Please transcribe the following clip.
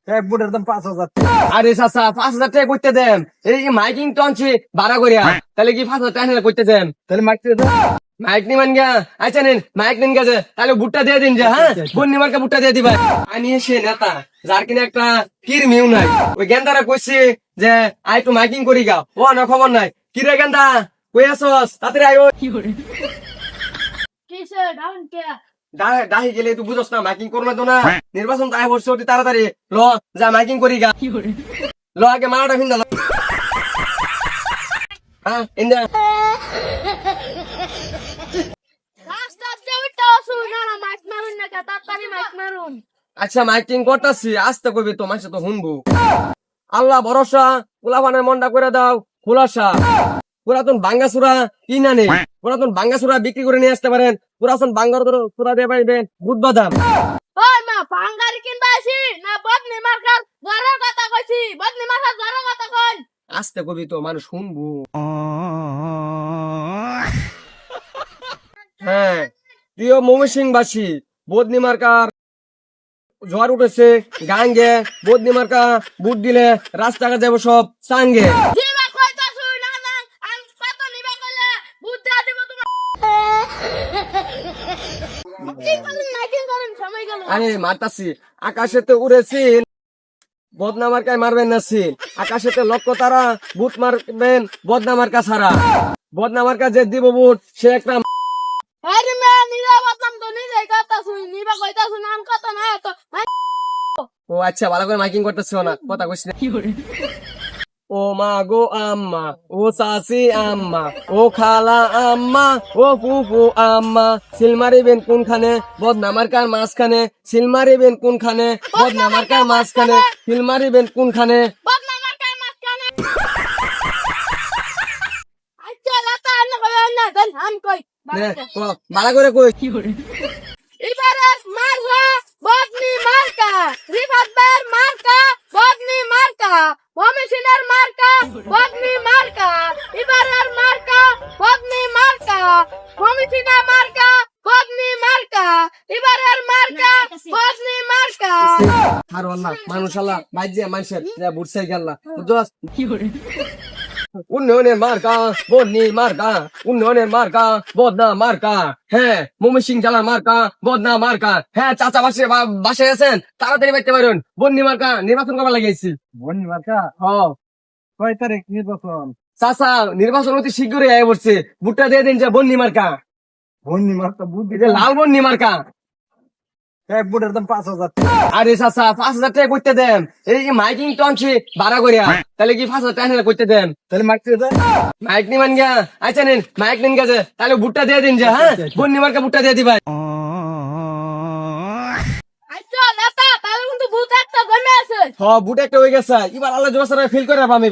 এক বুটের দাম 5,000। আরে চাচা 5,000 টাকা করতে দেন, এই মাইকিং তো আনছি ভাড়া করিয়া, তাহলে কি 5,000 টাকা করতে দেন? তাহলে মাইক দিয়ে দাও। মাইক নিমান গা, আচ্ছা নেন মাইক নিন গেছে, তাহলে ভুট্টা দিয়ে দিন যে, হ্যাঁ বন্যিমার্কা ভুট্টা দিয়ে দিবা। আমি এসে নেতা যার কিনা একটা কিরমিও নাই, ওই গেন্দারা কইছে যে আই একটু মাইকিং করি গা, ও না খবর নাই। কি রে গেন্দা, কই আসস? তাড়াতাড়ি আয়। কিসে ডাউন কে? ডাহি গেলে তুই বুঝস না, মাইকিং করো না তো না, নির্বাচন তো আয় পড়ছে অতি তাড়াতাড়ি, ল যা মাইকিং করি গা। ল আগে মালাটা ফিন্দা ল। হ্যাঁ ইন্দা রাস্তা দিয়ে উঠতে আসুন না, মাইক মারুন না, তাড়াতাড়ি মাইক মারুন। আচ্ছা মাইকিং করতাছি, আসতে কইবি তো, মানুষ তো শুনবো। আল্লাহ ভরসা, পোলাপানের মনটা করে দাও খোলাসা। পুরাতন বাঙ্গাসুরা কি না নেই, পুরাতন বাঙ্গাসুরা বিক্রি করে নিয়ে আসতে পারেন, পুরাতন বাঙ্গাসুরা দিয়ে পাইবেন দুধ বাদাম। ওই মা পাঙ্গারি কিনবা আসি না বদনি মার্কার ঘরের কথা কইছি, বদনি মার্কার ঘরের কথা কই। আসতে কবি তো মানুষ শুনবো। হ্যাঁ প্রিয় ময়মনসিংহবাসী, বদনি মার্কার ঝড় উঠেছে গাঙ্গে, বদনি মার্কা বুট দিলে রাস্তাঘাট যাবো সব সাঙ্গে। দিবা কইতা শুই না না, আমি কত নিবা কইলে বুদ্ধা দিব তোমার। মাইকিং করেন সময় গেল। আরে মারতাছি, আকাশেতে উড়েছিল বদনা মার্কায় মারবেন না সিল, আকাশেতে লক্ষ্য তারা বুট মারবেন বদনা মার্কা ছাড়া। বদনা মার্কা যে দিব বুট সে একটা। আরে মে নিবা বদনাম তো নিজে কথা শুই, নিবা কইতা শুই নাম কত না তো। ও আচ্ছা ভালো করে মাইকিং করতেছো না, কথা কইস না। ও মা গো আম্মা, ও চাচি আম্মা, ও খালা আম্মা, ও ফুফু আম্মা, সিলমারিবেন কোনখানে বদনা মার্কার মাঝখানে, সিলমারিবেন কোনখানে বদনা মার্কার মাঝখানে, সিলমারিবেন কোনখানে। বদনাম মার্কার মাঝখানে। আচ্ছা লাতা আনে কই না দেন আম কই। নে ক ভালো করে কই। এবারে মারবা বদনি মার্কা, রিফাত ভাইয়ের মার্কা বদনি মার্কা, ময়মনসিংহের মার্কা বদনি মার্কা, এবারের মার্কা বদনি মার্কা, ময়মনসিংহের মার্কা বদনি মার্কা, এবারের মার্কা বদনি মার্কা। আর আল্লাহ মানুষ আল্লাহ বাইজে মানুষের বুট সাইকেল বুঝছস। উন্নয়নের মার্কা বদনি মার্কা, উন্নয়নের মার্কা বদনা মার্কা, হ্যাঁ ময়মনসিংহ জেলার মার্কা বদনা মার্কা। হ্যাঁ চাচা বাসায় আছেন, তাড়াতাড়ি বাইতে পারেন, বন্যি মার্কা নির্বাচন করবার লাগিয়েছি। বন্যি মার্কা হ কয় তারিখ নির্বাচন? চাচা নির্বাচন অতি শীঘ্রই আয় পড়ছে, ভুট্টা দিয়ে দিন যে বন্যি মার্কা, বন্যি মার্কা বুট এই যে লাল বন্যি মার্কা। এক বুটের দাম 5,000। আরে চাচা 5,000 টাকা করতে দেন, এই মাইকিং তো আনছি ভাড়া করিয়া, তাহলে কি 5,000 টাকা করতে দেন? তাহলে মাইক দিয়ে দাও। মাইক নিমান গা, আচ্ছা নেন মাইক নিন গেছে, তাহলে ভুট্টা দিয়ে দিন যে, হ্যাঁ বন্যি মার্কা ভুট্টা দিয়ে দিবা। আচ্ছা নেতা তাহলে কিন্তু ভূত একটা জমে আছে। হ বুট একটা হয়ে গেছে, এবার আল্লাহ জোয়ার ফিল করে পাবো আমি।